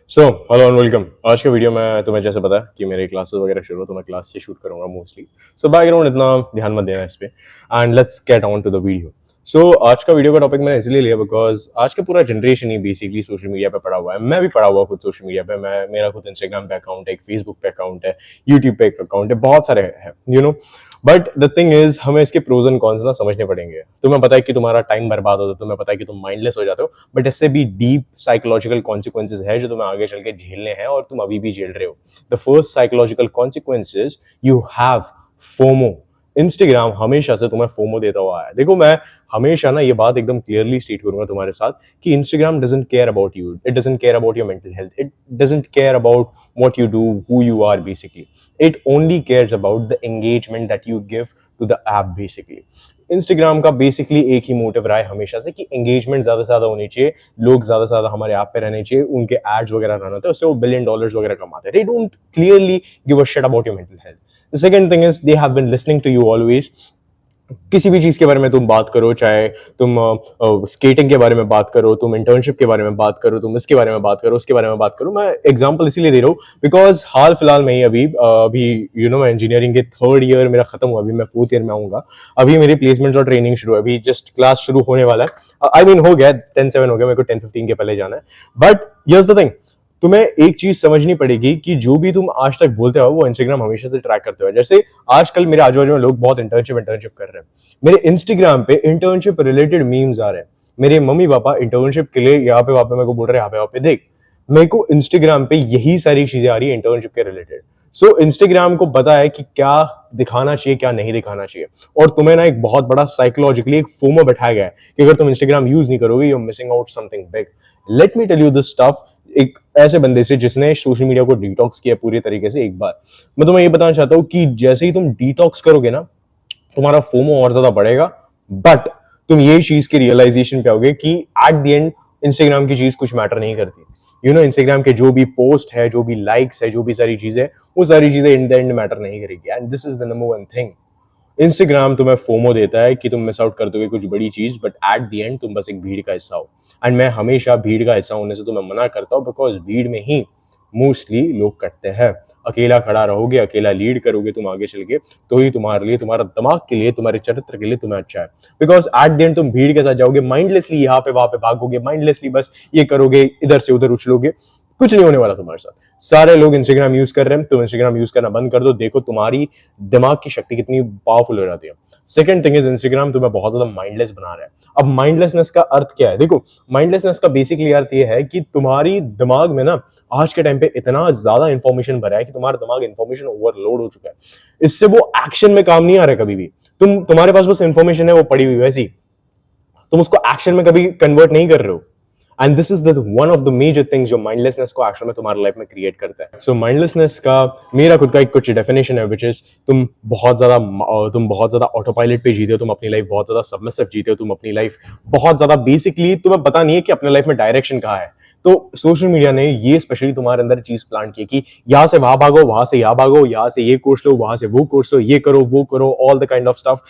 So hello and welcome. आज के video में तुम्हें जैसे पता है कि मेरे क्लासेस वगैरह शुरू हो, तो मैं क्लास से शूट करूंगा मोस्टली। सो बैकग्राउंड इतना ध्यान मत देना इस पे, and let's get on to the video. So आज का वीडियो का टॉपिक मैंने इसलिए लिया बिकॉज आज का पूरा जनरेशन ही बेसिकली सोशल मीडिया पे पड़ा हुआ है। मैं भी पड़ा हुआ खुद सोशल मीडिया पे। मैं मेरा खुद इंस्टाग्राम पे अकाउंट है, एक फेसबुक पे अकाउंट है, यूट्यूब पे एक अकाउंट है, बहुत सारे हैं बट द थिंग इज हमें इसके प्रोज एंड कॉन्स ना समझने पड़ेंगे। तुम्हें पता है कि तुम्हारा टाइम बर्बाद होता है, तुम्हें पता है कि तुम माइंडलेस हो जाते हो, बट इससे भी डीप साइकोलॉजिकल कॉन्सिक्वेंसेज है जो तुम्हें आगे चल के झेलने हैं और तुम अभी भी झेल रहे हो। The first psychological consequences, you have FOMO. Instagram हमेशा से तुम्हें फोमो देता हुआ है। देखो, मैं हमेशा ना ये बात एकदम क्लियरली स्टेट करूंगा तुम्हारे साथ कि Instagram doesn't care about you, it doesn't care about your mental health, it doesn't care about what you do, who you are basically. It only cares about the engagement that you give to the app basically. Instagram का basically एक ही motive रहा है हमेशा से कि engagement ज्यादा से ज्यादा होनी चाहिए, लोग ज्यादा से ज्यादा हमारे ऐप पे रहने चाहिए, उनके एड्स वगैरह रहना चाहिए, उससे वो $1 बिलियन वगैरह कमाते हैं। They don't clearly give a shit about your mental health. The second thing is they have been listening to you always. किसी भी चीज के बारे में तुम बात करो, चाहे तुम स्केटिंग के बारे में बात करो, तुम इंटर्नशिप के बारे में बात करो, तुम इसके बारे में बात करो, उसके बारे में बात करो। मैं एग्जांपल इसीलिए दे रहा हूँ बिकॉज हाल फिलहाल में ही अभी मैं इंजीनियरिंग के थर्ड ईयर मेरा खत्म हुआ, अभी मैं फोर्थ ईयर में आऊंगा। अभी मेरी प्लेसमेंट और ट्रेनिंग शुरू है, अभी जस्ट क्लास शुरू होने वाला है। आई मीन हो गया 10-7 हो गया, मेरे को 10-15 के पहले जाना है। बट हियर्स द थिंग, तुम्हें एक चीज समझनी पड़ेगी कि जो भी तुम आज तक बोलते हो वो इंस्टाग्राम हमेशा से ट्रैक करते हो। जैसे आजकल मेरे आजू बाजू में लोग बहुत इंटर्नशिप कर रहे हैं, मेरे इंस्टाग्राम पे इंटर्नशिप रिलेटेड मीम्स आ रहे हैं। मेरे मम्मी पापा इंटर्नशिप के लिए यहाँ पे वहां पे मेरे को बोल रहे हैं, यहाँ पे वहां पे देख। मेरे को इंस्टाग्राम पे यही सारी चीजें आ रही है इंटर्नशिप के रिलेटेड। सो इंस्टाग्राम को पता है कि क्या दिखाना चाहिए, क्या नहीं दिखाना चाहिए। और तुम्हें ना एक बहुत बड़ा साइकोलॉजिकली एक फोमो बैठाया गया है कि अगर तुम इंस्टाग्राम यूज नहीं करोगे, you are missing out something big. Let me tell you this stuff, एक ऐसे बंदे से जिसने सोशल मीडिया को डिटॉक्स किया पूरी तरीके से। एक बार मैं तुम्हें ये बताना चाहता हूं कि जैसे ही तुम डिटॉक्स करोगे ना, तुम्हारा फोमो और ज्यादा बढ़ेगा। बट तुम ये चीज की रियलाइजेशन पे आओगे कि एट द एंड इंस्टाग्राम की चीज कुछ मैटर नहीं करती। इंस्टाग्राम के जो भी पोस्ट है, जो भी लाइक्स है, जो भी सारी चीजें, वो सारी चीजें इन द एंड मैटर नहीं करेगी। And this is the number one thing. Instagram तुम्हें फोमो देता है कि तुम मिस आउट कर दोगे कुछ बड़ी चीज, बट एट द एंड तुम बस एक भीड़ का हिस्सा हो। एंड मैं हमेशा भीड़ का हिस्सा होने से तुम्हें मना करता हूं बिकॉज भीड़ में ही मोस्टली लोग कटते हैं। अकेला खड़ा रहोगे, अकेला लीड करोगे तुम आगे चल के, तो ही तुम्हारे लिए, तुम्हारा दिमाग के लिए, तुम्हारे चरित्र के लिए तुम्हें अच्छा है। बिकॉज एट द एंड तुम भीड़ के साथ जाओगे, माइंडलेसली यहाँ पे वहां पे भागोगे, माइंडलेसली बस ये करोगे, इधर से उधर उछलोगे, कुछ नहीं होने वाला तुम्हारे साथ। सारे लोग इंस्टाग्राम यूज कर रहे हैं, तुम इंस्टाग्राम यूज करना बंद कर दो, देखो तुम्हारी दिमाग की शक्ति कितनी पावरफुल हो जाती है। सेकंड थिंग इज, इंस्टाग्राम तुम्हें बहुत ज्यादा माइंडलेस बना रहा है। अब माइंडलेसनेस का अर्थ क्या है? देखो, माइंडलेसनेस का बेसिकली अर्थ ये है कि तुम्हारी दिमाग में ना आज के टाइम पे इतना ज्यादा इंफॉर्मेशन भरा है कि तुम्हारा दिमाग इंफॉर्मेशन ओवरलोड हो चुका है। इससे वो एक्शन में काम नहीं आ रहा है कभी भी। तुम्हारे पास बस इंफॉर्मेशन है, वो पड़ी हुई वैसी, तुम उसको एक्शन में कभी कन्वर्ट नहीं कर रहे हो। And this is the one of the major things जो माइंडलेसनेस को एक्चुअल में तुम्हारी लाइफ में क्रिएट करता है। सो माइंडलेसनेस का मेरा खुद का एक कुछ डेफिनेशन है, विच इज तुम बहुत ज्यादा ऑटो पायलट पे जीते हो, तुम अपनी लाइफ बहुत ज्यादा सबमिसिव जीते हो, तुम अपनी लाइफ बहुत ज्यादा बेसिकली तुम्हें पता नहीं है कि अपने लाइफ में डायरेक्शन कहाँ है। तो सोशल मीडिया ने ये स्पेशली तुम्हारे अंदर चीज प्लांट की कि यहां से वहां भागो, वहां से यहां भागो, यहां से ये कोर्स लो, वहां से वो कोर्स लो, ये करो वो करो, all the kind of stuff,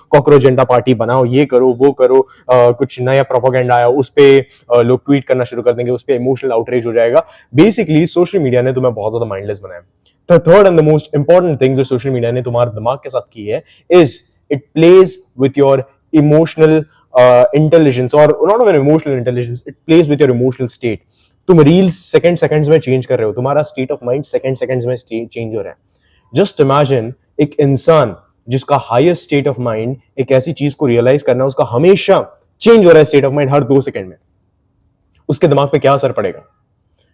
cockroach Janata party बनाओ, ये करो वो करो। कुछ नया प्रोपोगेंडा आया, उस पर लोग ट्वीट करना शुरू कर देंगे, उस पर इमोशनल आउटरीच हो जाएगा। बेसिकली सोशल मीडिया ने तुम्हें बहुत ज्यादा माइंडलेस बनाया। The third and the most important thing जो सोशल मीडिया ने तुम्हारे दिमाग के साथ की है is it plays with your emotional intelligence, और not even emotional intelligence, it plays with your emotional state. तुम रील्स सेकंड्स में चेंज कर रहे हो, तुम्हारा स्टेट ऑफ माइंड सेकंड्स में चेंज हो रहा है। जस्ट इमेजिन एक इंसान जिसका हाईएस्ट स्टेट ऑफ माइंड एक ऐसी चीज को रियलाइज करना, उसका हमेशा चेंज हो रहा है state of mind her 2 second में, उसके दिमाग पे क्या असर पड़ेगा?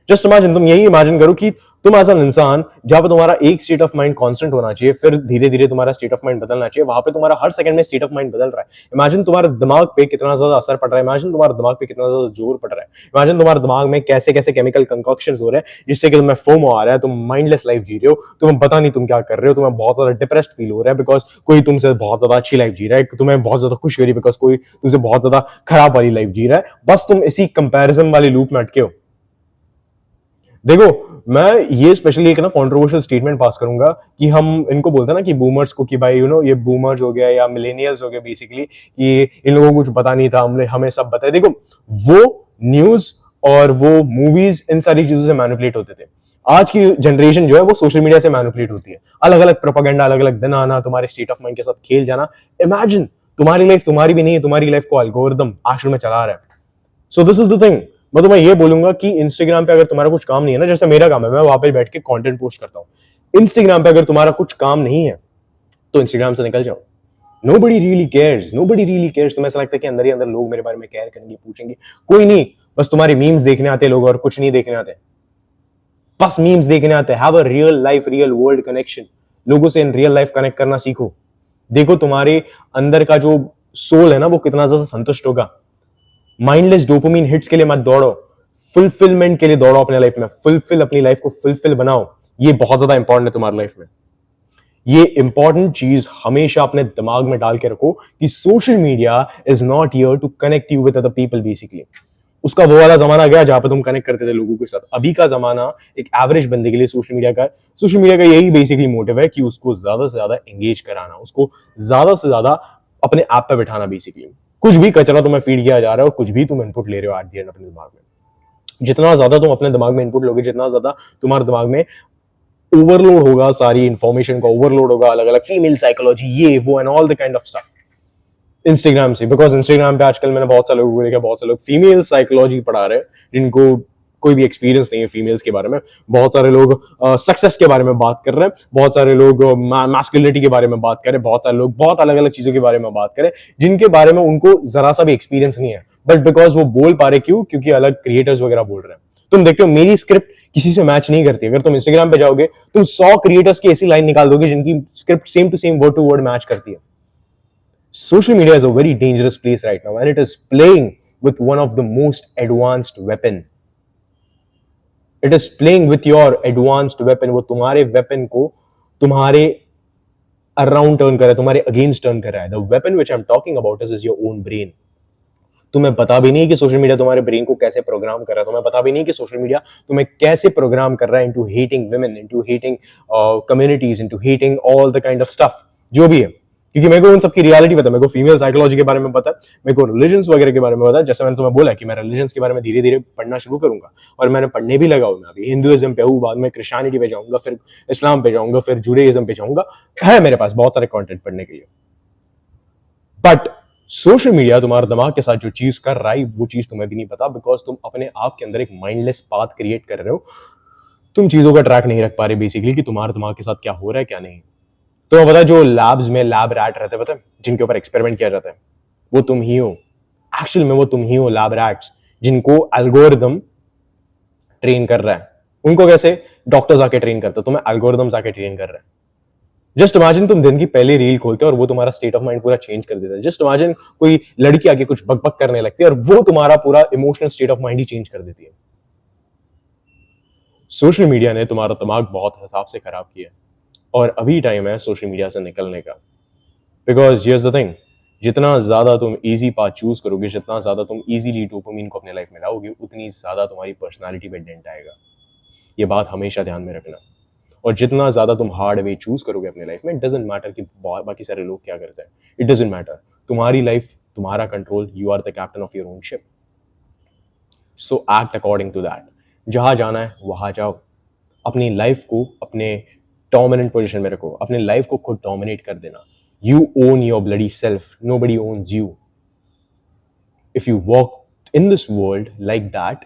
जस्ट इमेजिन, तुम यही इमेजिन करो कि तुम एज एन इंसान, जहां पर तुम्हारा एक स्टेट ऑफ माइंड कांस्टेंट होना चाहिए, फिर धीरे धीरे तुम्हारा स्टेट ऑफ माइंड बदलना चाहिए, वहां पे तुम्हारा हर सेकंड में स्टेट ऑफ माइंड बदल रहा है। इमेजिन तुम्हारे दिमाग पे कितना ज्यादा असर पड़ रहा है, इमेजिन तुम्हारे दिमाग पे कितना ज्यादा जोर पड़ रहा है, इमेजिन तुम्हारे दिमाग में कैसे कैसे केमिकल कंकॉक्शंस हो रहे हैं जिससे कि तुम्हें फोमो आ रहा है, तुम माइंडलेस लाइफ जी रहे हो, तुम्हें पता नहीं तुम क्या कर रहे हो, तुम्हें बहुत ज्यादा डिप्रेस्ड फील हो रहा है बिकॉज कोई तुमसे बहुत ज्यादा अच्छी लाइफ जी रहा है, तुम्हें बहुत ज्यादा खुश हो रही है बिकॉज कोई तुमसे बहुत ज्यादा खराब वाली लाइफ जी रहा है। बस तुम इसी कंपैरिजन वाली लूप में अटके हो। देखो, मैं ये स्पेशली एक ना कंट्रोवर्शियल स्टेटमेंट पास करूंगा कि हम इनको बोलते हैं ना कि बूमर्स को, कि भाई ये बूमर्स हो गया या मिलेनियल्स हो गए बेसिकली, कि इन लोगों को कुछ पता नहीं था, हमें सब बताया। देखो, वो न्यूज और वो मूवीज इन सारी चीजों से मैनिपुलेट होते थे। आज की जनरेशन जो है वो सोशल मीडिया से मैनिपुलेट होती है, अलग अलग प्रोपेगेंडा, अलग अलग दिन आना, तुम्हारे स्टेट ऑफ माइंड के साथ खेल जाना। इमेजिन तुम्हारी लाइफ तुम्हारी भी नहीं है, तुम्हारी लाइफ को एल्गोरिदम आखिर में चला रहा है। So this is the thing. मैं तुम्हें ये बोलूंगा कि इंस्टाग्राम पे अगर तुम्हारा कुछ काम नहीं है ना, जैसे मेरा काम है, मैं वहां पे बैठ के कंटेंट पोस्ट करता हूँ। इंस्टाग्राम पे अगर तुम्हारा कुछ काम नहीं है तो इंस्टाग्राम से निकल जाओ। Nobody really cares, nobody really cares। तुम्हें ऐसा लगता है कि अंदर ही अंदर लोग मेरे बारे में केयर करेंगे, पूछेंगे? कोई नहीं, बस तुम्हारे मीम्स देखने आते लोग और कुछ नहीं देखने आते। बस मीम्स देखने आते हैं। Have a real life, real world connection. लोगों से इन रियल लाइफ कनेक्ट करना सीखो। देखो तुम्हारे अंदर का जो सोल है ना वो कितना ज्यादा संतुष्ट होगा। माइंडलेस डोपामिन हिट्स के लिए मत दौड़ो, फुलफिलमेंट के लिए दौड़ो अपने लाइफ में। फुलफिल, अपनी लाइफ को फुलफिल बनाओ। ये बहुत ज्यादा इंपॉर्टेंट है तुम्हारी लाइफ में। ये इंपॉर्टेंट चीज हमेशा अपने दिमाग में डाल के रखो कि social media is not here to connect you with other people. Basically उसका वो वाला जमाना गया जहां पे तुम कनेक्ट करते थे लोगों के साथ। अभी का जमाना एक एवरेज बंदे के लिए सोशल मीडिया का यही बेसिकली मोटिव है कि उसको ज्यादा से ज्यादा एंगेज कराना, उसको ज्यादा से ज्यादा अपने ऐप पे बिठाना। बेसिकली कुछ भी कचरा तुम्हें फीड किया जा रहा है और कुछ भी तुम इनपुट ले रहे हो एट द एंड अपने दिमाग में। जितना ज्यादा तुम अपने दिमाग में इनपुट लोगे, जितना ज्यादा तुम्हारे दिमाग में ओवरलोड होगा, सारी इंफॉर्मेशन का ओवरलोड होगा, अलग अलग फीमेल साइकोलॉजी, ये वो and all the kind of stuff Instagram से। बिकॉज इंस्टाग्राम पे आजकल मैंने बहुत सारे लोगों को देखा, बहुत सारे लोग फीमेल साइकोलॉजी पढ़ा रहे हैं जिनको कोई भी एक्सपीरियंस नहीं है फीमेल्स के बारे में। बहुत सारे लोग सक्सेस के बारे में बात कर रहे हैं, बहुत सारे लोग मैस्कुलिनिटी के बारे में बात कर रहे हैं, बहुत सारे लोग बहुत अलग अलग चीजों के बारे में बात करें जिनके बारे में उनको जरा सा भी एक्सपीरियंस नहीं है। बट बिकॉज वो बोल पा रहे, क्यों? क्योंकि अलग क्रिएटर्स वगैरह बोल रहे हैं। तुम देखते हो मेरी स्क्रिप्ट किसी से मैच नहीं करती। अगर तुम इंस्टाग्राम पे जाओगे तुम 100 क्रिएटर्स की ऐसी लाइन निकाल दोगे जिनकी script same to same, word to word match करती है। Social media is a very dangerous place right now, and it is playing with one of the most advanced weapon. It is playing with your advanced weapon. वो तुम्हारे weapon को तुम्हारे around turn कर रहा है, तुम्हारे against turn कर रहा है। The weapon which I'm talking about is your own brain. तुम्हें पता भी नहीं कि सोशल मीडिया तुम्हारे ब्रेन को कैसे प्रोग्राम कर रहा है। तुम्हें पता भी नहीं कि सोशल मीडिया तुम्हें कैसे प्रोग्राम कर रहा है into hating women, into hating communities, into hating all the kind of stuff जो भी है। क्योंकि मेरे को उन सबकी रियलिटी पता है, मेरे को फीमेल साइकोलॉजी के बारे में पता है, मेरे को रिलीजन्स वगैरह के बारे में पता है। जैसे मैंने तुम्हें बोला कि मैं रिलीजन्स के बारे में धीरे धीरे पढ़ना शुरू करूंगा और मैंने पढ़ने भी लगा हूं। मैं अभी हिंदुइज्म पे हूँ, बाद में क्रिश्चियनिटी पे जाऊंगा, फिर इस्लाम पे जाऊंगा, फिर जुडाइज्म पे जाऊंगा। है मेरे पास बहुत सारे कंटेंट पढ़ने के लिए। बट सोशल मीडिया तुम्हारे दिमाग के साथ जो चीज कर रहा है वो चीज तुम्हें भी नहीं पता, बिकॉज तुम अपने आप के अंदर एक माइंडलेस पाथ क्रिएट कर रहे हो। तुम चीजों का ट्रैक नहीं रख पा रहे बेसिकली कि तुम्हारे दिमाग के साथ क्या हो रहा है क्या नहीं। तो पता है जो लैब्स में लैब रैट रहते हैं, पता है जिनके ऊपर एक्सपेरिमेंट किया जाता है, वो तुम ही हो। एक्चुअल में वो तुम ही हो, लैब रैट्स जिनको एल्गोरिदम ट्रेन कर रहा है। उनको कैसे डॉक्टर्स आके ट्रेन करते हैं, तुम्हें एल्गोरिदम्स आके ट्रेन कर रहे हैं। जस्ट इमेजिन तुम दिन की पहली रील खोलते हो और वो तुम्हारा स्टेट ऑफ माइंड पूरा चेंज कर देता है। जस्ट इमेजिन कोई लड़की आके कुछ बकबक करने लगती है और वो तुम्हारा पूरा emotional state of mind he change कर देती है। सोशल मीडिया ने तुम्हारा दिमाग बहुत हिसाब से खराब किया और अभी टाइम है सोशल मीडिया से निकलने का। बिकॉज हियर्स द थिंग, जितना ज्यादा तुम इजी पाथ चूज करोगे, जितना ज्यादा तुम इजीली डोपामिन को अपने लाइफ में लाओगे, उतनी ज्यादा तुम्हारी पर्सनालिटी पे डेंट आएगा। ये बात हमेशा ध्यान में रखना। और जितना ज्यादा तुम हार्ड वे चूज करोगे अपने लाइफ में, इट डजंट मैटर कि बाकी सारे लोग क्या करते हैं। It doesn't matter. तुम्हारी लाइफ, तुम्हारा control, you are the captain of your own ship. So act according to that. जहां जाना है वहां जाओ। अपनी लाइफ को अपने डोमिनेंट पोजीशन में रखो। अपने लाइफ को खुद डोमिनेट कर देना। You own your bloody self, nobody owns you. If you walk in this world like that,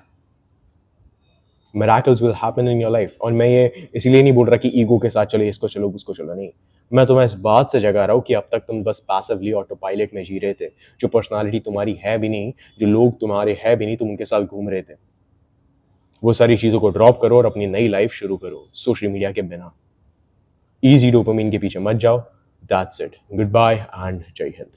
miracles will happen in your life। और मैं ये इसलिए नहीं बोल रहा कि ईगो के साथ चलो, इसको चलो उसको चलो, नहीं। मैं तुम्हें इस बात से जगा रहा हूँ कि अब तक तुम बस पैसिवली ऑटो पायलट में जी रहे थे। जो पर्सनालिटी तुम्हारी है भी नहीं, जो लोग तुम्हारे है भी नहीं, तुम उनके साथ घूम रहे थे। वो सारी चीजों को ड्रॉप करो और अपनी नई लाइफ शुरू करो सोशल मीडिया के बिना। इजी डोपामिन के पीछे मत जाओ। That's it. Good bye and Jai Hind.